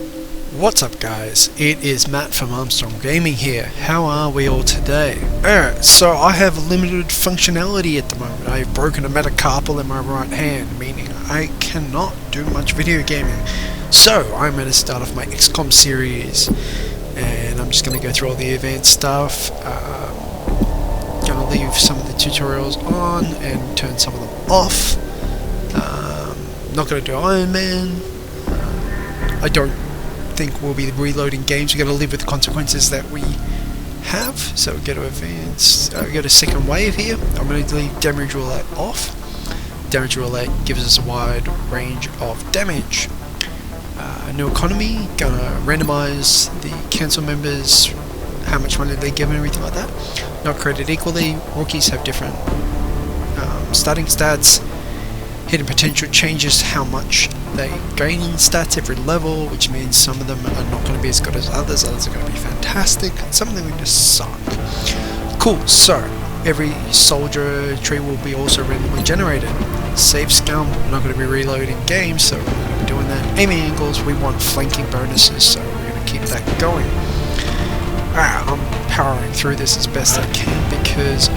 What's up guys, it is Matt from Armstrong Gaming here. How are we all today? So I have limited functionality at the moment. I've broken a metacarpal in my right hand, meaning I cannot do much video gaming. So I'm going to start off my XCom series, and I'm just going to go through all the advanced stuff. Going to leave some of the tutorials on and turn some of them off. Not going to do Iron Man. I don't think we'll be reloading games. We're going to live with the consequences that we have. So we go to advanced, we go to second wave here. I'm going to leave damage roulette off. Damage roulette gives us a wide range of damage. New economy, going to randomize the council members, how much money they give and everything like that. Not created equally. Rookies have different starting stats. Hidden potential changes how much they gain in stats every level, which means some of them are not going to be as good as others. Others are going to be fantastic. Some of them are going to suck. Cool. So every soldier tree will be also randomly generated. Save scum. We're not going to be reloading games, so we're going to be doing that. Aiming angles. We want flanking bonuses, so we're going to keep that going. Alright, I'm powering through this as best I can because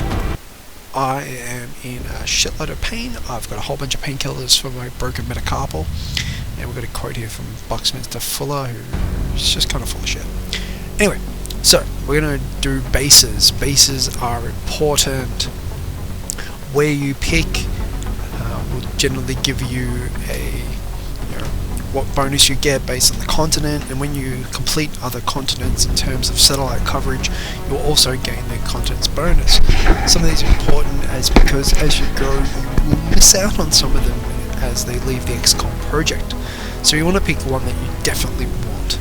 I am in a shitload of pain. I've got a whole bunch of painkillers for my broken metacarpal, and we've got a quote here from Bucksminster Fuller, who's just kind of full of shit. Anyway, so we're going to do bases. Bases are important. Where you pick will generally give you what bonus you get based on the continent, and when you complete other continents in terms of satellite coverage, you'll also gain the continent's bonus. Some of these are important because as you go, you will miss out on some of them as they leave the XCom project. So you want to pick one that you definitely want.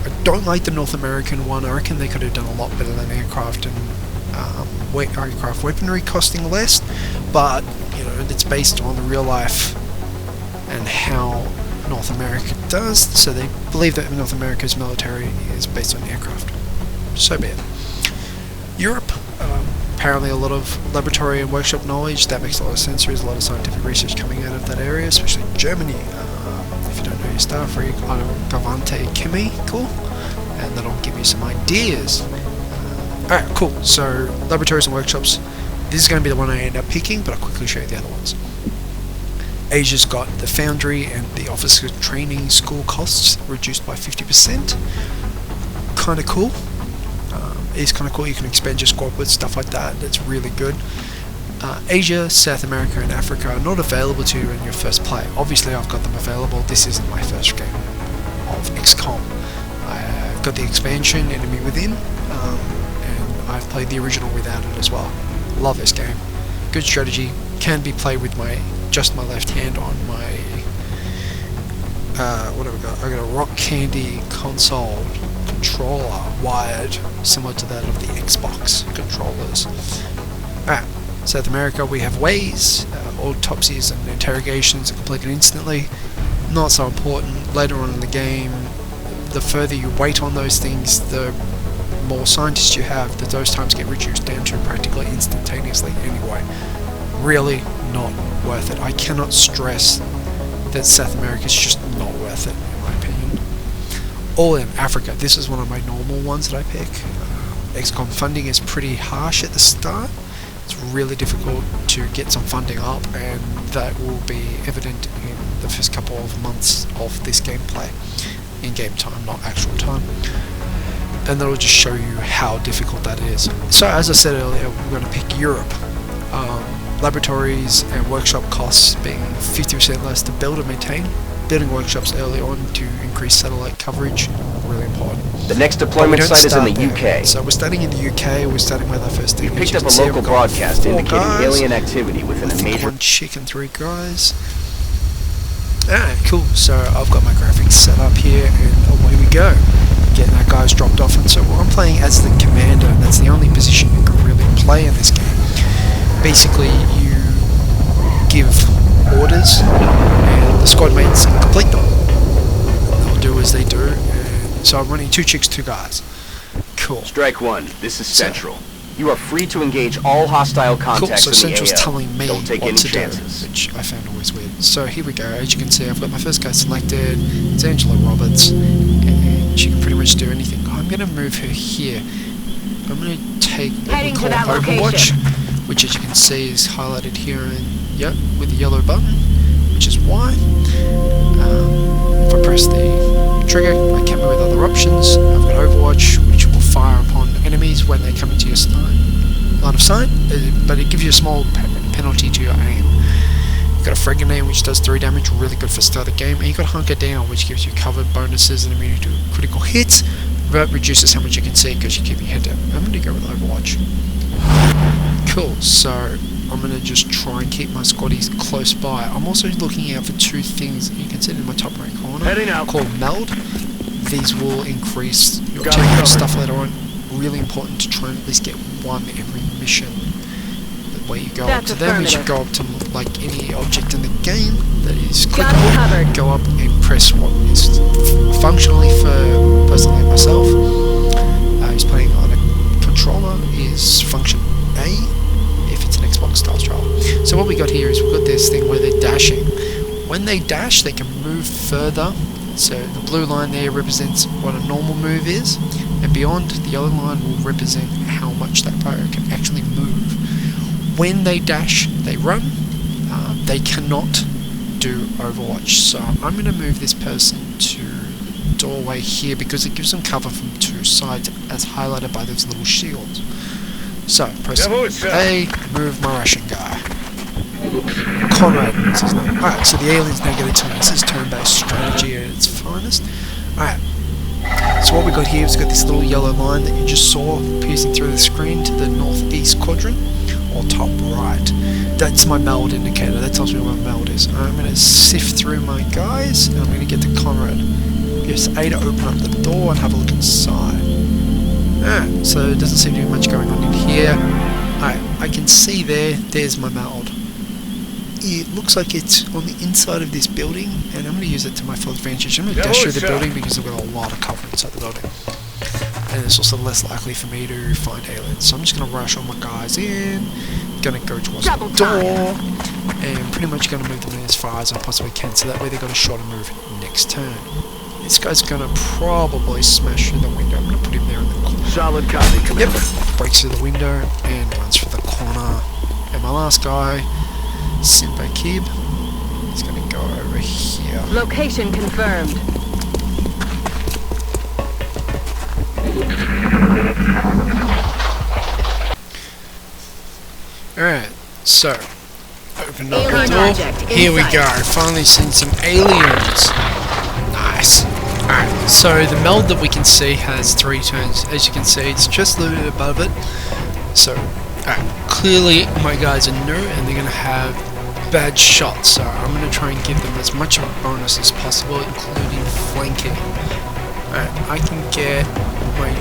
I don't like the North American one. I reckon they could have done a lot better than aircraft and aircraft weaponry costing less, but you know, it's based on the real life and how North America does, so they believe that North America's military is based on aircraft. So be it. Europe, apparently a lot of laboratory and workshop knowledge. That makes a lot of sense. There's a lot of scientific research coming out of that area, especially Germany. If you don't know your stuff, read Gavante Chemie, cool, and that'll give you some ideas. Alright, cool. So laboratories and workshops. This is going to be the one I end up picking, but I'll quickly show you the other ones. Asia's got the foundry and the officer training school costs reduced by 50%. Kind of cool. It's kind of cool. You can expand your squad with stuff like that. That's really good. Asia, South America and Africa are not available to you in your first play. Obviously I've got them available. This isn't my first game of XCOM. I've got the expansion Enemy Within, and I've played the original without it as well. Love this game. Good strategy. Can be played with just my left hand on my what have I got? I got a Rock Candy console controller wired, similar to that of the Xbox controllers. Alright, South America we have ways, autopsies and interrogations are completed instantly. Not so important. Later on in the game, the further you wait on those things, the more scientists you have, the dose times get reduced down to practically instantaneously anyway. Really not worth it. I cannot stress that South America is just not worth it, in my opinion. All in Africa, this is one of my normal ones that I pick. XCOM funding is pretty harsh at the start. It's really difficult to get some funding up, and that will be evident in the first couple of months of this gameplay. In game time, not actual time. And that'll just show you how difficult that is. So as I said earlier, we're going to pick Europe. Laboratories and workshop costs being 50% less to build and maintain. Building workshops early on to increase satellite coverage, really important. The next deployment site is in the UK. So we're starting in the UK, we're starting with our first thing. You picked up a local broadcast indicating alien activity within a major... One chick and 3 guys. Alright, cool. So I've got my graphics set up here, and away we go. Getting our guys dropped off, and so I'm playing as the commander, and that's the only position you can really play in this game. Basically, you give orders, and the squad mates complete them. They'll do as they do, and so I'm running 2 chicks, 2 guys. Cool. Strike 1, this is Central. You are free to engage all hostile Cool, contacts so in the Central's AO. telling me Don't take what any to chances. do, which I found always weird. So here we go, as you can see I've got my first guy selected, it's Angela Roberts, and she can pretty much do anything. I'm going to move her here. I'm going to take what we call Overwatch, which as you can see is highlighted here and yep, with the yellow button, which is Y. If I press the trigger, I can move with other options. I've got Overwatch, which will fire upon enemies when they come into your line of sight, but it gives you a small penalty to your aim. You've got a frag grenade, which does 3 damage, really good for start of the game, and you've got Hunker Down, which gives you cover bonuses and immunity to critical hits, but reduces how much you can see because you keep your head down. I'm going to go with Overwatch. Cool, so I'm going to just try and keep my squaddies close by. I'm also looking out for 2 things you can see in my top right corner called Meld. These will increase your technical stuff later on. Really important to try and at least get 1 every mission. The way you go up to them is you go up to like any object in the game that is clickable, go up and press what is functionally for a person like myself who's playing on a controller is function A if it's an Xbox style controller. So what we got here is we've got this thing where they're dashing. When they dash they can move further, so the blue line there represents what a normal move is, and beyond the yellow line will represent how much that player can actually move. When they dash, they run, they cannot do Overwatch. So I'm going to move this person to the doorway here because it gives them cover from 2 sides as highlighted by those little shields. So, press A, move my Russian guy. Conrad is his name. Alright, so the alien's now going to turn. This is turn-based strategy at its finest. Alright, so what we got here is we've got this little yellow line that you just saw piercing through the screen to the northeast quadrant, or top right. That's my meld indicator, that tells me where my meld is. I'm going to sift through my guys, and I'm going to get to Conrad. Press A to open up the door and have a look inside. Alright, so there doesn't seem to be much going on in here. Alright, I can see there's my meld. It looks like it's on the inside of this building, and I'm going to use it to my full advantage. I'm going to dash through the building because I've got a lot of cover inside the building. And it's also less likely for me to find aliens. So I'm just going to rush all my guys in, going to go towards the door, and pretty much going to move them in as far as I possibly can, so that way they've got a shot to move next turn. This guy's going to probably smash through the window. I'm going to put him there in the corner. Solid copy, Commander. Yep, breaks through the window and runs for the corner. And my last guy, Simba Kib, is going to go over here. Location confirmed. Alright, so open up the door. Here we go. Finally seen some aliens. Nice. Alright, so the meld that we can see has 3 turns. As you can see, it's just a little bit above it. So, alright, clearly my guys are new and they're going to have bad shots. So I'm going to try and give them as much of a bonus as possible, including flanking. Alright, I can get my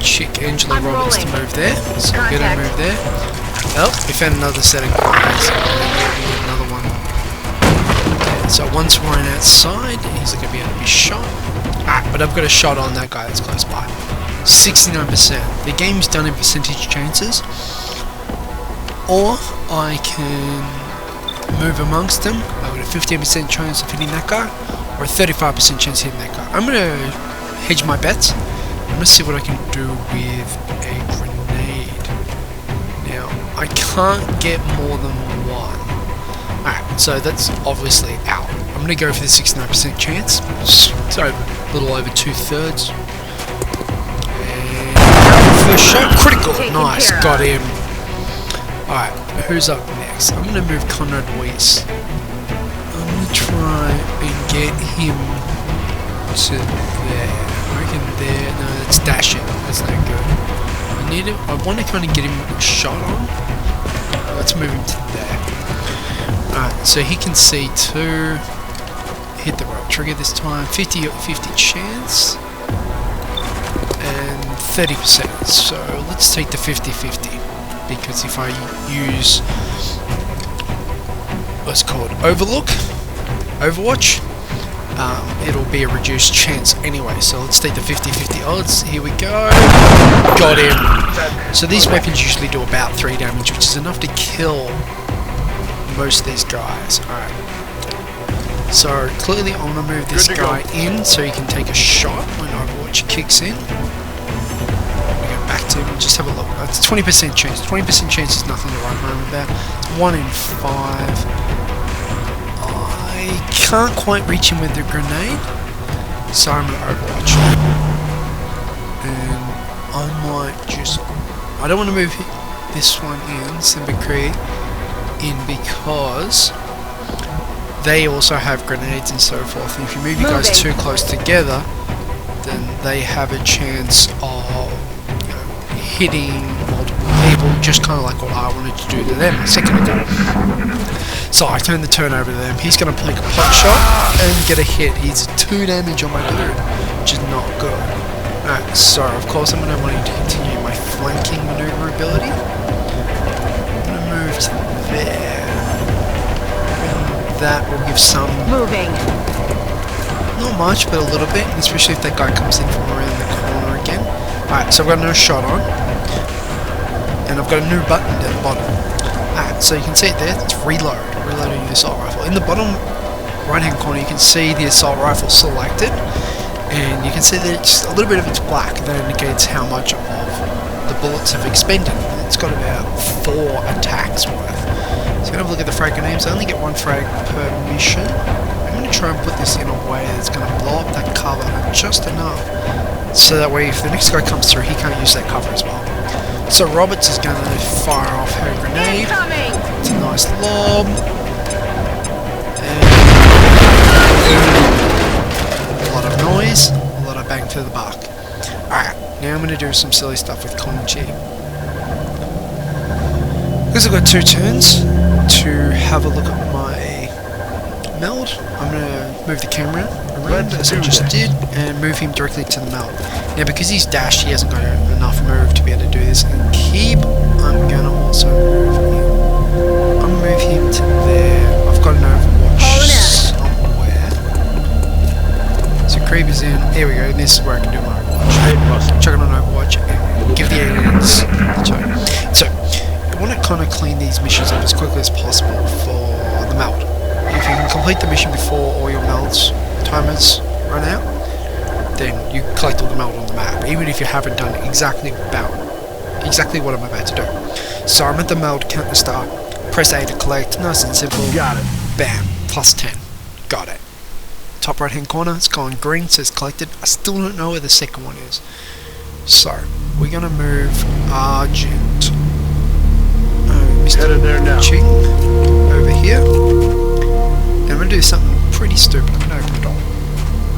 chick Angela Roberts to move there. So I'm going to move there. Oh, we found another set of guys. Another one. Okay, so once we're on outside, he's going to be able to be shot. But I've got a shot on that guy that's close by. 69%. The game's done in percentage chances. Or I can move amongst them. I've got a 15% chance of hitting that guy, or a 35% chance of hitting that guy. I'm going to hedge my bets. I'm going to see what I can do with a grenade. Now, I can't get more than 1. Alright, so that's obviously out. I'm going to go for the 69% chance. So, a little over 2/3. And first shot, critical. Nice, got him. Alright, who's up next? I'm going to move Conrad Weiss. I'm going to try and get him to there. I reckon there. No, that's dashing. That's no good. I need him. I want to kind of get him a shot on. Let's move him to there. Alright, so he can see 2. Hit the right trigger this time. 50/50 chance. And 30%. So let's take the 50/50. Because if I use what's called Overwatch, it'll be a reduced chance anyway. So let's take the 50-50 odds. Here we go. Got him. So these weapons usually do about 3 damage, which is enough to kill most of these guys. Alright. So clearly I want to move this guy in so he can take a shot when Overwatch kicks in. Back to him, just have a look. It's 20% chance. 20% chance is nothing to write home about. It's 1 in 5. I can't quite reach him with the grenade, so I'm going to Overwatch. And I might just... I don't want to move this one in, Simba Cree, in because they also have grenades and so forth. And if you move you guys too close together, then they have a chance of hitting multiple people, just kind of like what I wanted to do to them a second ago. So I turned the turn over to them. He's going to take a pot shot and get a hit. He's 2 damage on my dude, which is not good. Alright, so of course I'm going to want to continue my flanking maneuver ability. I'm going to move to there. And that will give some... Moving. Not much, but a little bit, especially if that guy comes in from around the corner again. Alright, so I've got no shot on. And I've got a new button at the bottom. Alright, so you can see it there, it's reload. Reloading the assault rifle. In the bottom right hand corner you can see the assault rifle selected. And you can see that it's a little bit of it's black. That indicates how much of the bullets have expended. It's got about 4 attacks worth. So have a look at the frag grenades. I only get 1 frag per mission. I'm going to try and put this in a way that's going to blow up that cover just enough. So that way if the next guy comes through, he can't use that cover as well. So Roberts is going to fire off her grenade. It's a nice lob. And a lot of noise, a lot of bang for the buck. Alright, now I'm going to do some silly stuff with Kong Chi. Because I've got 2 turns to have a look at my meld, I'm going to move the camera around as I just did and move him directly to the meld. Now because he's dashed, he hasn't got enough move to be able to do this, and keep, I'm going to also move him. I'm going to move him to there. I've got an Overwatch somewhere. So creep is in, there we go, this is where I can do my Overwatch. Chuck it on Overwatch and give the aliens the choke. So, I want to kind of clean these missions up as quickly as possible for the meld. If you can complete the mission before all your melds timers run out, then you collect all the meld on the map, even if you haven't done exactly what I'm about to do. So I'm at the meld counter start, press A to collect, nice and simple. Got it. Bam, plus 10. Got it. Top right hand corner, it's gone green, says collected. I still don't know where the second one is. So, we're going to move Argent. Headed there now. Ching over here. And I'm going to do something pretty stupid. I'm going to open the door.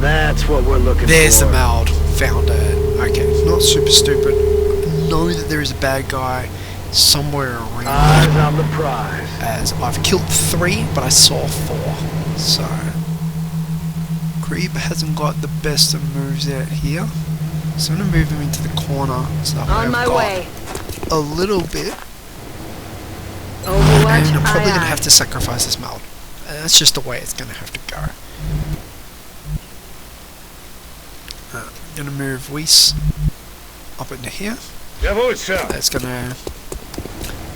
That's what we're looking There's for. the meld. Found it. Okay, not super stupid. I know that there is a bad guy somewhere around. Eyes on the prize. As I've killed 3, but I saw 4. So, Creep hasn't got the best of moves out here. So I'm going to move him into the corner. So that On my way. a little bit. Overwatch, And I'm probably going to aye, have to sacrifice this meld. That's just the way it's going to have to go. I'm going to move Weiss up into here. That's going to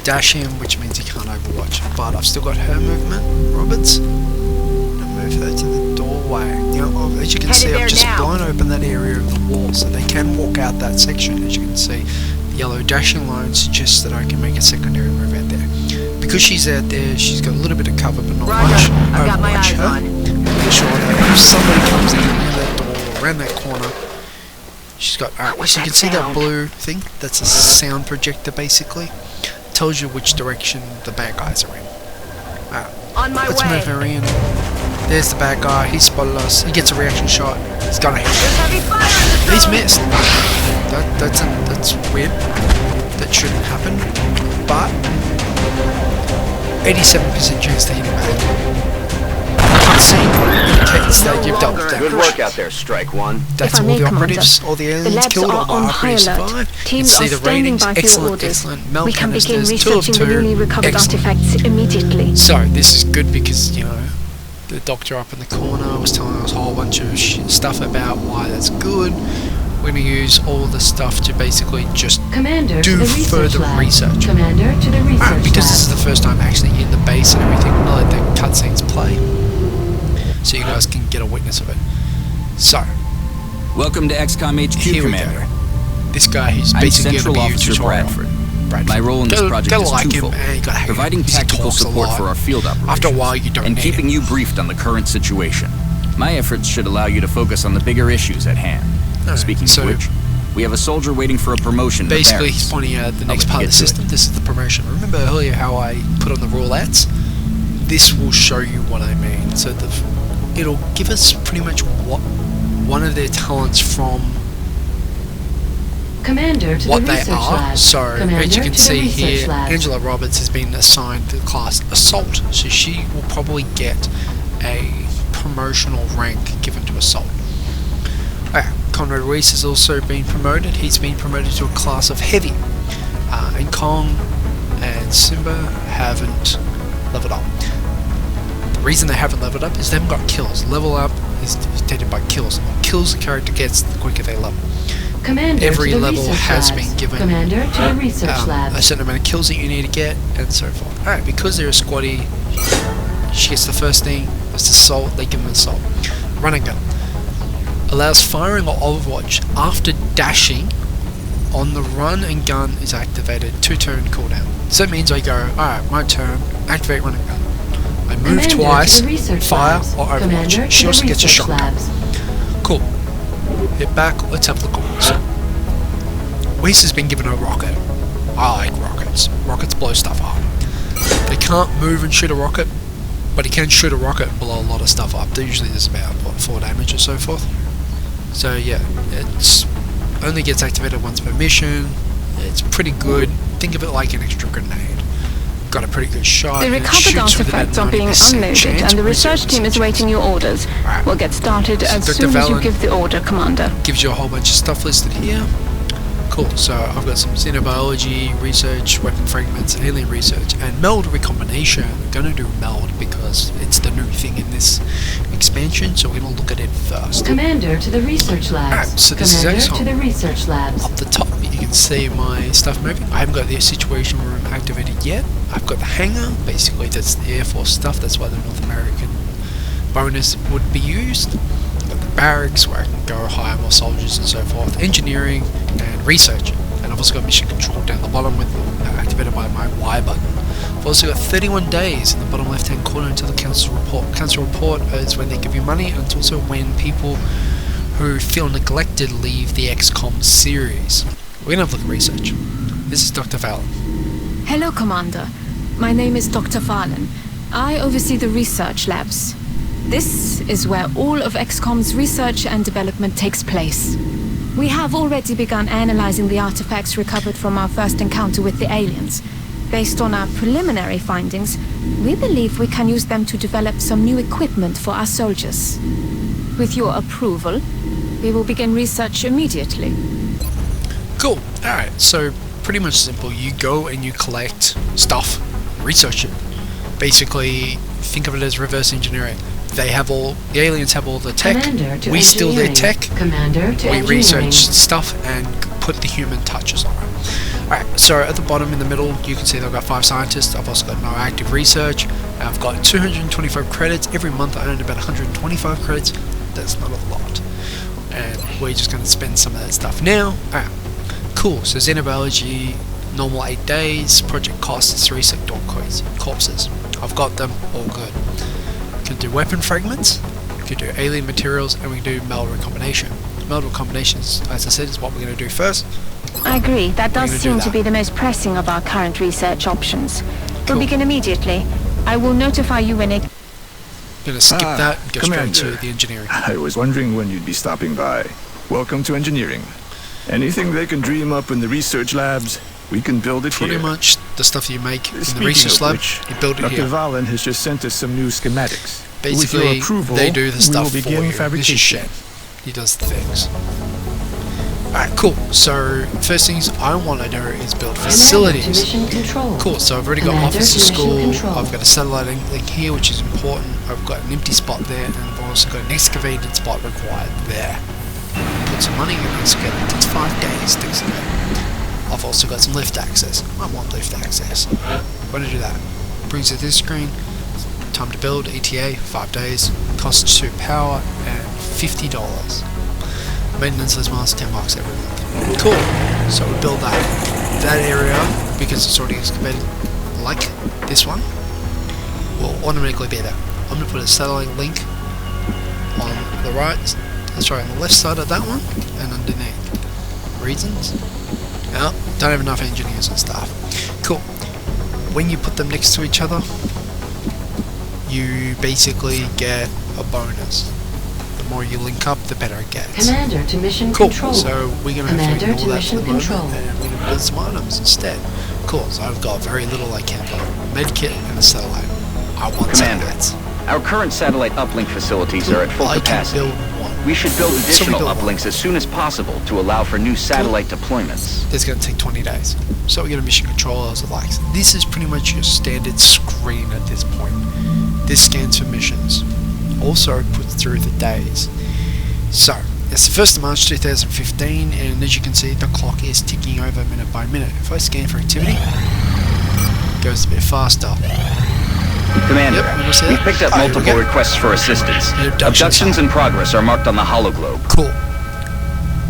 dash him, which means he can't overwatch. But I've still got her movement, Roberts. I'm going to move her to the doorway. Now, as you can see, I've just blown open that area of the wall, so they can walk out that section. As you can see, the yellow dashing line suggests that I can make a secondary move out there. Because she's out there, she's got a little bit of cover, but not much. I've got my eyes on. Make sure that if somebody comes in near that door, around that corner, she's got... Alright, so you can see that blue thing? That's a sound projector, basically. Tells you which direction the bad guys are in. Alright, let's move her in. There's the bad guy, he spotted us, he gets a reaction shot, he's gonna hit. He's missed. That's weird. That shouldn't happen. But 87% chance to hit him back. Cutscene indicates that you've dealt with Good damage. work out there, Strike One. That's all the operatives, all the aliens killed, all the operatives survived. You can see the ratings, excellent, excellent. Melt canisters, 2 of 2, excellent. artifacts immediately. So this is good because, you know, the doctor up in the corner was telling us a whole bunch of stuff about why that's good. We're going to use all the stuff to basically just Commander do to the further research. Commander to the research Because this is the first time actually in the base and everything, I'm going to let the cutscenes play so you guys can get a witness of it. So, welcome to XCom HQ, here Commander. we go. This guy, he's I'm basically Central going to be Officer your tutorial. Bradford. My role in this project is like twofold: him, and you gotta hate providing him. He tactical talks a support lot. for our field operations, After a while, you don't and need keeping it. you briefed on the current situation. My efforts should allow you to focus on the bigger issues at hand. Speaking so of which, we have a soldier waiting for a promotion. Basically, he's pointing out the next part of the system. This is the promotion. Remember earlier how I put on the roulettes? This will show you what I mean. So it'll give us pretty much what one of their talents from Commander to what the they research are. lab. So Commander as you can to see the here, research lab. Angela Roberts has been assigned to the class Assault. So she will probably get a promotional rank given to Assault. Conrad Reese has also been promoted. He's been promoted to a class of Heavy. And Kong and Simba haven't leveled up. The reason they haven't leveled up is they haven't got kills. Level up is dictated by kills. The more kills the character gets, the quicker they level. Commander Every to the level research has labs. been given Commander to the research lab. a certain amount of kills that you need to get, and so forth. Alright, because they're a squaddie, she gets the first thing, that's Assault, they give them Assault. Run and gun. Allows firing or overwatch after dashing on the run and gun is activated, 2-turn cooldown. So that means I go, alright, my turn, activate run and gun. I move Commander twice, to the research fire labs. or Commander overwatch. to She the also gets a research shotgun. labs. Cool. Hit back, let's have a look at this. Weiss has been given a rocket. I like rockets. Rockets blow stuff up. They can't move and shoot a rocket, but he can shoot a rocket and blow a lot of stuff up. They usually does about, what, 4 damage or so forth. So yeah, it's only gets activated once per mission. It's pretty good. Think of it like an extra grenade. Got a pretty good shot. The and it recovered shoots with about artifacts are being 90% unloaded, chance, and the or research 0% team is awaiting your orders. Right. We'll get started So as Dr. soon as you Valen give the order, Commander. gives you a whole bunch of stuff listed here. Cool, so I've got some xenobiology research, weapon fragments, alien research, and meld recombination. I'm going to do meld because it's the new thing in this expansion, so we're going to look at it first. Commander to the research labs. Alright, so this is Commander XCom. to the research labs. Up the top, you can see my stuff moving. I haven't got the situation room activated yet. I've got the hangar, basically that's the Air Force stuff, that's why the North American bonus would be used. I've got the barracks where I can go hire more soldiers and so forth. Engineering and research. And I've also got mission control down the bottom with activated by my Y button. I've also got 31 days in the bottom left hand corner until the council report. Council report is when they give you money, and it's also when people who feel neglected leave the XCom series. We're going to have a look at research. This is Dr. Valen. Hello, Commander. My name is Dr. Valen. I oversee the research labs. This is where all of XCOM's research and development takes place. We have already begun analyzing the artifacts recovered from our first encounter with the aliens. Based on our preliminary findings, we believe we can use them to develop some new equipment for our soldiers. With your approval, we will begin research immediately. Cool. Alright, so pretty much simple. You go and you collect stuff, research it. Basically, think of it as reverse engineering. The aliens have all the tech, Commander to we steal their engineering. tech, Commander to we engineering. research stuff and put the human touches on it. Alright, so at the bottom in the middle, you can see that I've got 5 scientists. I've also got no active research. I've got 225 credits. Every month I earn about 125 credits. That's not a lot. And we're just going to spend some of that stuff now. Alright, cool. So xenobiology, normal 8 days. Project costs 3 sector corpses. I've got them, all good. We can do weapon fragments, we can do alien materials, and we can do meld recombination. Meld recombinations, as I said, is what we're going to do first. I agree. That does gonna do seem to that. be the most pressing of our current research options. Cool. We'll begin immediately. I will notify you when it... Gonna skip that and go Commander. straight to the engineering. I was wondering when you'd be stopping by. Welcome to engineering. Anything they can dream up in the research labs, we can build it Pretty here. much the stuff you make in the Speaking research of lab, which, you build it Dr. here. Valen has just sent us some new schematics. With Basically, your approval, they do the stuff we for will begin you. This is fabrication. Shen. He does the things. Alright, cool. So, first things I want to do is build Commander to facilities. mission control. Cool, so I've already got Commander officer to mission school, control. I've got a satellite link here, which is important. I've got an empty spot there, and I've also got an excavated spot required there. Put some money in an excavator. It takes 5 days to excavate. I've also got some lift access. I want lift access. I'm going to do that. Brings it to this screen. Time to build, ETA, 5 days. Cost 2 power, and $50. Maintenance this month, $10 every month. Cool. So we build that area, because it's already excavated, like this one, will automatically be there. I'm going to put a satellite link on the right, on the left side of that one, and underneath. Reasons? Well, don't have enough engineers and staff. Cool. When you put them next to each other, you basically get a bonus. The more you link up, the better it gets. Commander to mission Cool. control. So we're going to have to Commander to ignore that for mission the moment, control. and we're going to build some items instead. Cool. So I've got very little I can build. Medkit and a satellite. I want Commander, satellites. our current satellite uplink facilities are at full I capacity. can build one. We should build So we additional build one. uplinks as soon as possible to allow for new satellite deployments. It's going to take 20 days. So we get a mission control as it likes. This is pretty much your standard screen at this point. This scans for missions. Also puts through the days. So, it's the 1st of March 2015, and as you can see, the clock is ticking over minute by minute. If I scan for activity, it goes a bit faster. Commander, Yep, you wanna see we've that? picked up Alright, multiple okay. requests for assistance. The abductions Abductions in progress are marked on the hologlobe. Cool.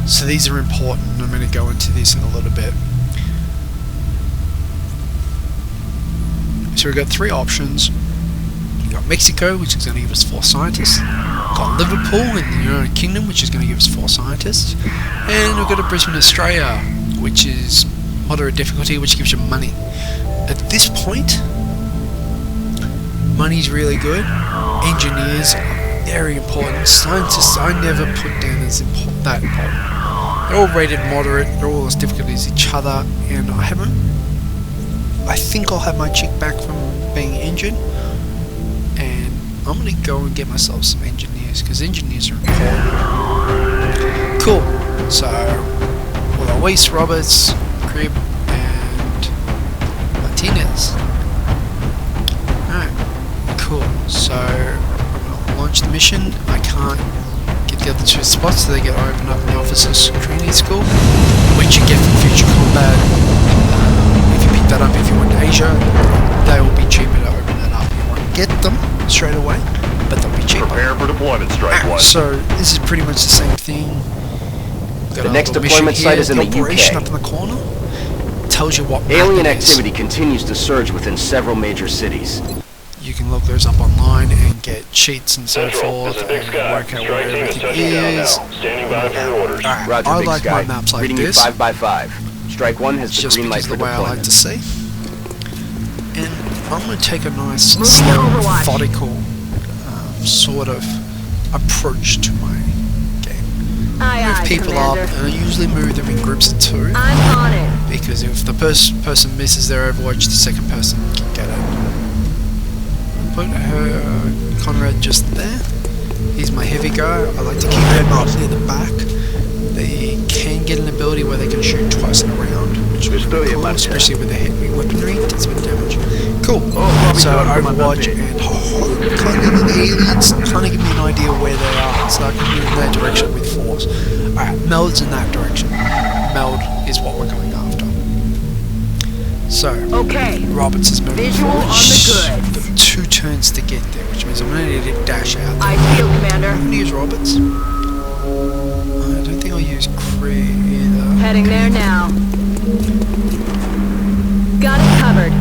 So these are important. I'm going to go into this in a little bit. So we've got 3 options. We've got Mexico, which is going to give us 4 scientists. We've got Liverpool in the United Kingdom, which is going to give us 4 scientists. And we've got a Brisbane, Australia, which is moderate difficulty, which gives you money. At this point, money's really good. Engineers are very important. Scientists I never put down as that important. They're all rated moderate, they're all as difficult as each other, and I think I'll have my chick back from being injured, and I'm gonna go and get myself some engineers, because engineers are important. Cool. So, well, Weiss, Roberts, Cribb, and Martinez. Alright, cool. So, I'm gonna launch the mission. I can't get the other 2 spots, so they get opened up in the officers training school, which you get from Future Combat. If you pick that up, if you went to Asia, they will be cheaper to open that up. You won't get them straight away, but they'll be cheaper. Prepare for deployment, Strike One. So this is pretty much the same thing. Got The a next little mission deployment site here, is in the operation UK. up in the corner. Tells you what map Alien it is. activity continues to surge within several major cities. You can look those up online and get cheats and so Central, forth this is Big and Sky. work out where Strike team everything touching down now. is. Standing by for your orders. Alright, Roger, I Big like Sky. my maps like Reading this, you 5 by 5. Strike One has the just green light because for of the way I like deployment. to see. And I'm going to take a nice, slow, methodical sort of approach to my game. Move people up, and I usually move them in groups of 2. I'm on it. Because if the person misses their Overwatch, the second person can get it. Put her Conrad just there. He's my heavy guy. I like to keep them up near the back. They can get an ability where they can shoot twice in a round, which is really cool, especially with the heavy weaponry. It does a bit of damage. Cool. So Overwatch and kind of the aliens kind of give me an idea where they are, so I can move in that direction with force. Alright, Meld's in that direction. Meld is what we're going after. So, Okay. Roberts is moving Visual forward. on the We've goods. got 2 turns to get there, which means I'm going to need to dash out. I feel, Commander. I'm going to use Roberts. I don't think I'll use Cree either. Heading there now. Got it covered.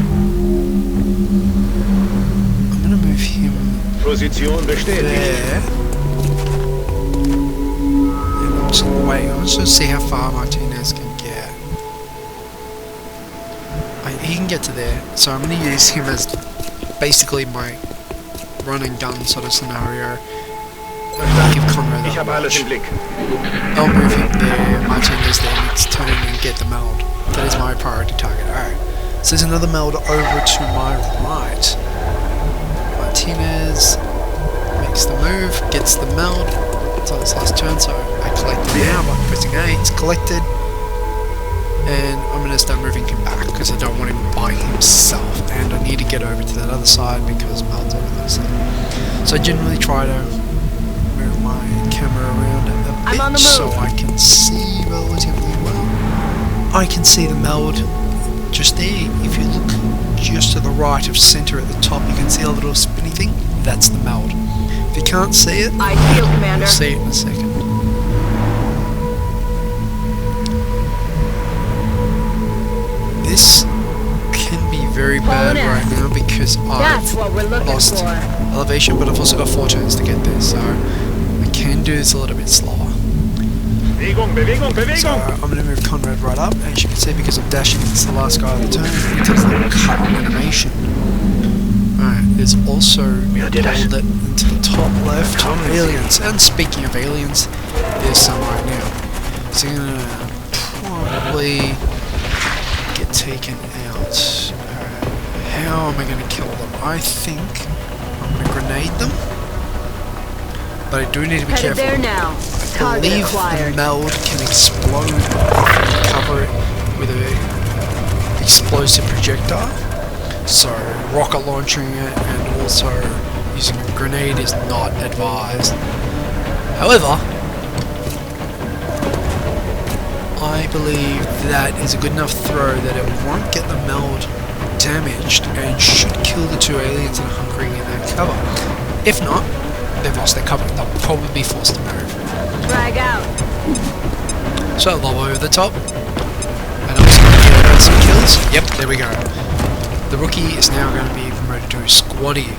I'm going to move him Position bestätigt. there. And I'm just going to wait. I'm just going to see how far Martinez can get. He can get to there, so I'm going to use him as basically my run and gun sort of scenario. Give Conrad Ich that habe alles im watch. Blick. I'll move him there, Martinez there next turn and get the meld. That is my priority target. Alright. So there's another meld over to my right. Martinez makes the move, gets the meld. It's on his last turn, so I collect it now by pressing A. he's collected. And I'm going to start moving him back because I don't want him by himself. And I need to get over to that other side because Mel's over the other side. So I generally try to move my camera around a I'm on bit the so move. I can see relatively well. I can see the meld just there. If you look just to the right of center at the top, you can see a little spinny thing. That's the meld. If you can't see it, I feel, Commander. you'll see it in a second. This can be very bad right now because That's I've what we're looking lost for. elevation, but I've also got 4 turns to get there, so I can do this a little bit slower. Bewegung, Bewegung, So Bewegung! I'm going to move Conrad right up, and as you can see, because I'm dashing, it's the last guy of the turn, it takes a little cut animation. Alright, there's also pulled it into the top left, aliens, and speaking of aliens, there's some right now. So you're going to probably get taken out. How am I going to kill them? I think I'm going to grenade them, but I do need to be Headed careful. there now. I Target believe acquired. the meld can explode if you cover it with a explosive projectile. So rocket launching it and also using a grenade is not advised. However, I believe that is a good enough throw that it won't get the meld damaged and should kill the 2 aliens that are hunkering in that cover. If not, they've lost their cover. They'll probably be forced to move. Drag out. So low over the top. And I'm just going to get some kills. Yep, there we go. The rookie is now going to be promoted to squaddy.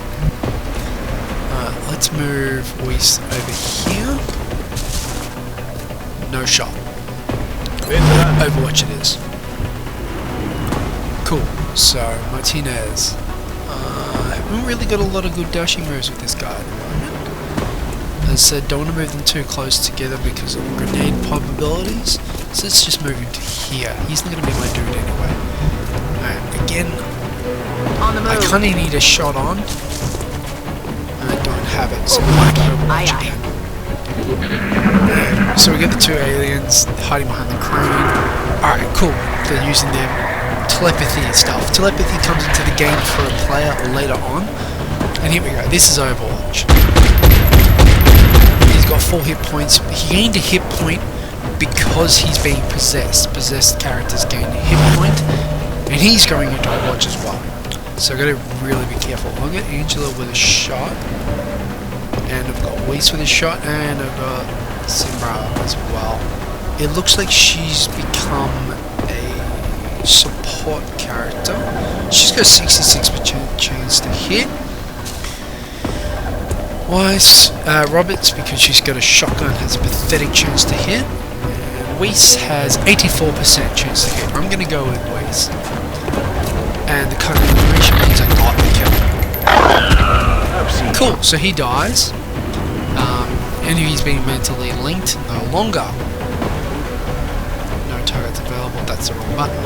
Let's move Weiss over here. No shot. Overwatch it is. Cool. So Martinez. Haven't really got a lot of good dashing moves with this guy at the moment. As I said, don't want to move them too close together because of grenade probabilities. So let's just move him to here. He's not going to be my dude anyway. Alright, again, On the move. I kind of need a shot on. And I don't have it, so I might overwatch Aye, aye. again. So we get the 2 aliens hiding behind the crane. Alright, cool. They're using their telepathy and stuff. Telepathy comes into the game for a player later on. And here we go. This is Overwatch. He's got 4 hit points. He gained a hit point because he's being possessed. Possessed characters gain a hit point. And he's going into Overwatch as well. So I've got to really be careful. I've got Angela with a shot. And I've got Weiss with a shot. And I've got Simbra as well. It looks like she's become a support character. She's got a 66% chance to hit. Weiss, Roberts, because she's got a shotgun, has a pathetic chance to hit. And Weiss has 84% chance to hit. I'm going to go with Weiss. And the code information means I got the kill. Cool, so he dies. And he's being mentally linked no longer. No targets available, that's the wrong button.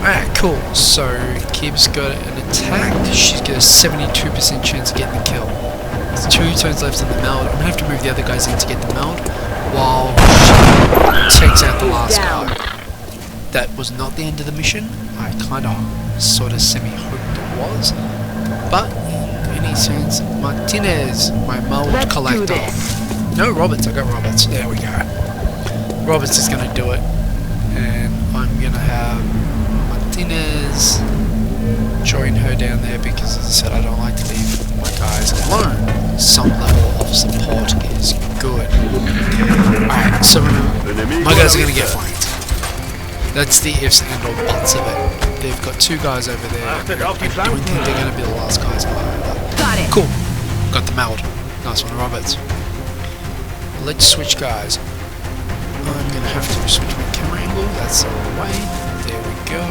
Alright, cool. So Kib's got an attack. She's got a 72% chance of getting the kill. There's 2 turns left in the meld. I'm gonna have to move the other guys in to get the meld while she takes out the last guy. That was not the end of the mission. I kinda sort of semi-hoped it was. But in any sense, Martinez, my meld Let's collector. do this. No, Roberts. I got Roberts. There we go. Roberts is gonna do it. And I'm gonna have Martinez join her down there because, as I said, I don't like to leave my guys alone. Some level of support is good. Alright, so my guys are going to get flanked. That's the ifs and or buts of it. They've got 2 guys over there. I don't think they're going to be the last guys either. Got it. Cool. Got the meld. Nice one, Roberts. Let's switch guys. I'm going to have to switch my camera angle. That's the way. There we go.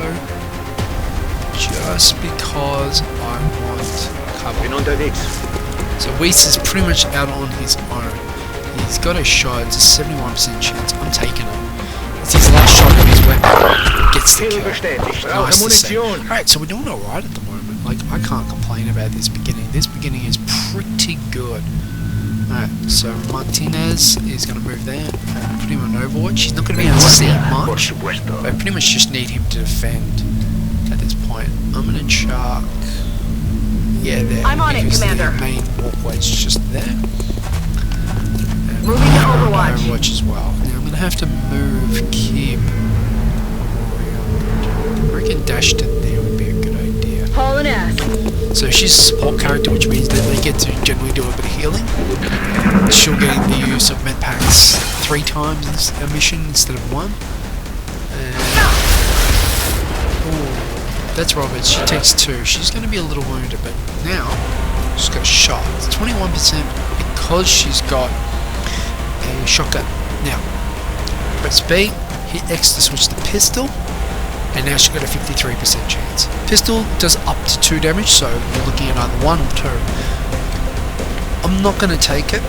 Just because I want cover. So Weiss is pretty much out on his own. He's got a shot. It's a 71% chance. I'm taking him. It's his last shot of his weapon. Gets the kill. Nice to see. Alright, so we're doing alright at the moment. Like, I can't complain about this beginning. This beginning is pretty good. Alright, so Martinez is going to move there. Put him on Overwatch. He's not going to be able to see much, but I pretty much just need him to defend at this point. I'm going to chuck... Yeah, there. I'm on it, because Commander. the main walkway's just there. And Moving to Overwatch. Overwatch as well. Now I'm going to have to move Kim around. I reckon dash to there would be a good idea. Hauling ass. So she's a support character, which means that they get to generally do a bit of healing. She'll get the use of med packs 3 times a mission instead of 1. Oh, that's Roberts. She takes 2. She's going to be a little wounded, but now she's got a shot. It's 21% because she's got a shotgun. Now, press B, hit X to switch to pistol. And now she's got a 53% chance. Pistol does up to 2 damage, so you're looking at either 1 or 2. I'm not going to take it.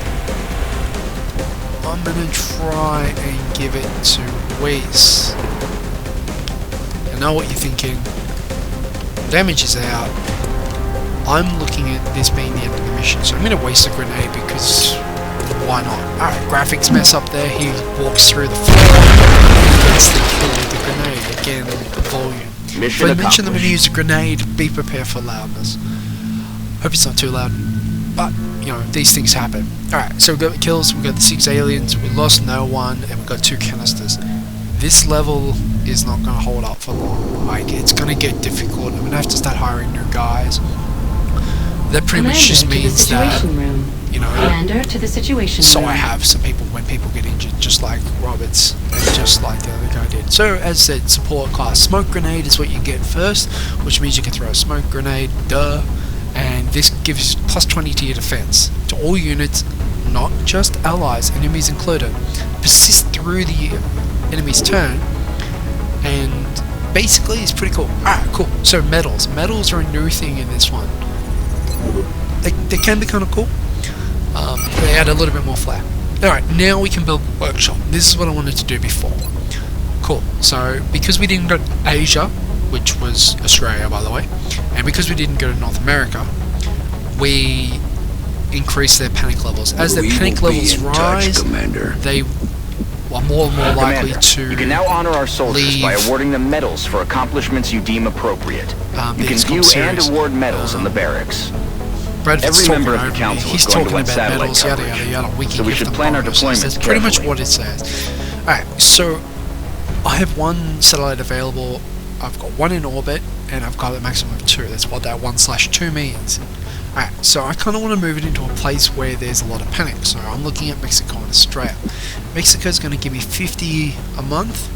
I'm going to try and give it to Weiss. I know what you're thinking. Damage is out. I'm looking at this being the end of the mission, so I'm going to waste a grenade because why not? Alright, graphics mess up there. He walks through the floor. Gets the kill with the grenade. Again, the volume. If I mention them when you use a grenade, be prepared for loudness. Hope it's not too loud. But, you know, these things happen. Alright, so we've got the kills, we've got the 6 aliens, we lost no one, and we've got 2 canisters. This level is not going to hold up for long. Like, it's going to get difficult. I'm going to have to start hiring new guys. That pretty much just means that, you know, Commander to the situation so room. I have some people when people get injured, just like Roberts, and just like the other guy did. So, as said, support class. Smoke grenade is what you get first, which means you can throw a smoke grenade, duh, and this gives plus 20 to your defense. To all units, not just allies, enemies included. Persist through the enemy's turn, and basically it's pretty cool. Alright, cool. So medals. Medals are a new thing in this one. They can be kind of cool. They add a little bit more flair. Alright, now we can build workshop. This is what I wanted to do before. Cool. So, because we didn't go to Asia, which was Australia by the way, and because we didn't go to North America, we increased their panic levels. As their panic levels rise, they are more and more likely to you can now honor our soldiers by awarding them medals for accomplishments you deem appropriate. You can view and award medals in the barracks. Bradford's Every member talking of the over me. council He's is going talking to about want medals, satellite yada yada coverage. yada. We can So we give should them plan our bonuses. deployments That's pretty much carefully. what it says. Alright, so I have 1 satellite available. I've got 1 in orbit, and I've got a maximum of 2. That's what that 1/2 means. Alright, so I kind of want to move it into a place where there's a lot of panic. So I'm looking at Mexico and Australia. Mexico's going to give me 50 a month,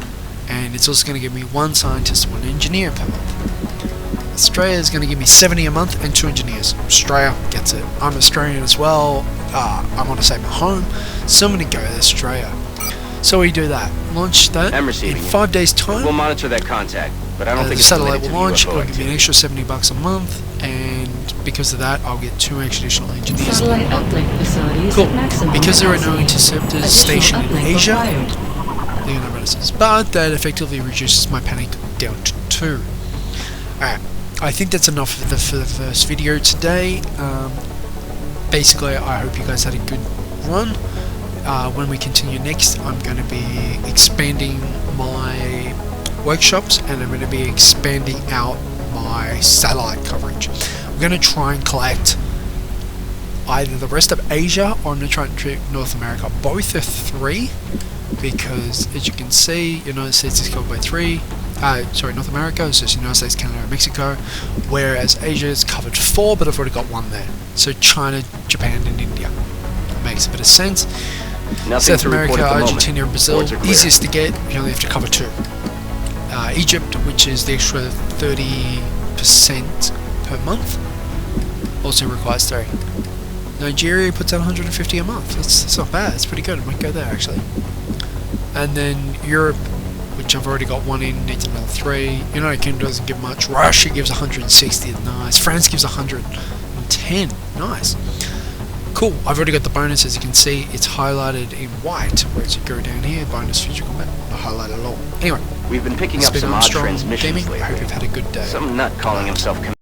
and it's also going to give me 1 scientist, 1 engineer per month. Australia is going to give me 70 a month and 2 engineers. Australia gets it. I'm Australian as well. I want to save my home, so I'm going to go to Australia. So we do that. Launch that I'm in receiving 5 days' time. We'll monitor that contact, but I don't think The it's satellite related will to launch. UFO It'll give me an activity. extra $70 a month, and because of that, I'll get 2 additional engineers. Satellite uplink facilities Cool. at maximum Because there are no capacity. interceptors Additional stationed in uplink Asia, required. there are no bonuses. But that effectively reduces my panic down to 2. Alright, I think that's enough for the first video today. Basically, I hope you guys had a good run. When we continue next, I'm going to be expanding my workshops, and I'm going to be expanding out my satellite coverage. I'm going to try and collect either the rest of Asia, or I'm going to try and treat North America. Both are 3, because as you can see, United States is covered by 3. North America is just United States, Canada, and Mexico, whereas Asia is covered 4, but I've already got 1 there. So China, Japan, and India. Makes a bit of sense. Nothing South to report America, at the moment. Argentina, and Brazil, Boards are clear. easiest to get, you only have to cover 2. Egypt, which is the extra 30% per month, also requires 3. Nigeria puts out 150 a month. That's not bad. It's pretty good. I might go there actually. And then Europe, which I've already got 1 in, needs another 3. United Kingdom doesn't give much. Russia gives 160. Nice. France gives 110. Nice. Cool. I've already got the bonus. As you can see, it's highlighted in white. Whereas you go down here, bonus future combat, not highlighted at all. Anyway, We've been picking it's up been some odd Armstrong transmissions Gaming. I hope lately. you've had a good day. Some nut calling himself